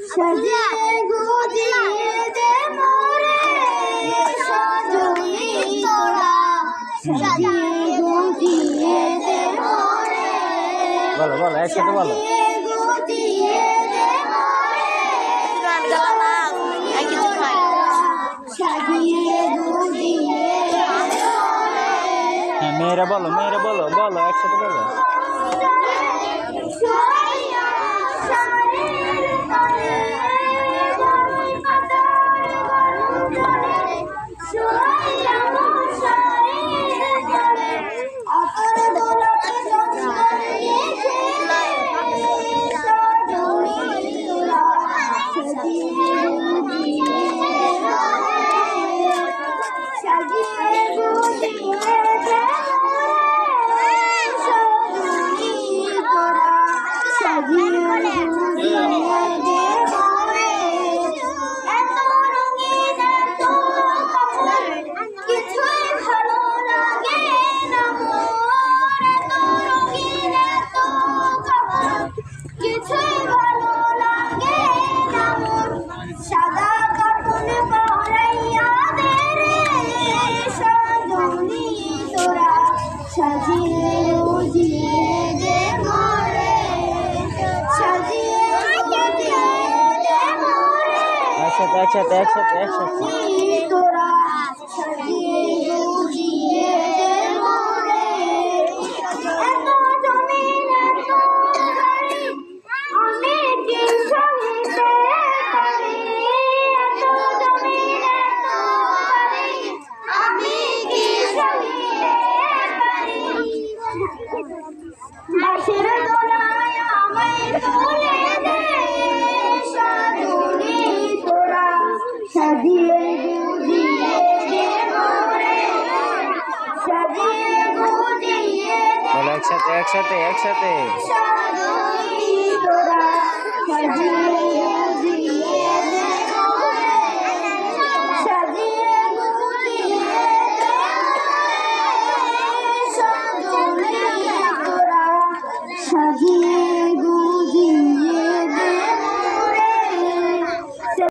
সাজিয়ে গুজিয়ে দে মোরে সজনী তোরা সাজিয়ে গুজিয়ে দে মোরে বলো বলো একসাথে বলো গুজিয়ে দে মোরে সাজিয়ে গুজিয়ে হ্যাঁ মেয়েরা বলো বলো একসাথে বলো সাজিয়ে গুজিয়ে দে মোরে সাজিয়ে গুজিয়ে দে মোরে একসাথে তোরা সাজিয়ে গুজিয়ে দে মোরে এত জমিন এত বাড়ি আমি কি সইতে পারি এত জমিন এত বাড়ি আমি কি সইতে পারি বাঁশের দোলায় আমায় তুলে দে সাজনী তোরা সাজিয়ে গুজিয়ে দে মোরে সাজিয়ে গুজিয়ে দে বলো একসাথে সাজনী তোরা সাজিয়ে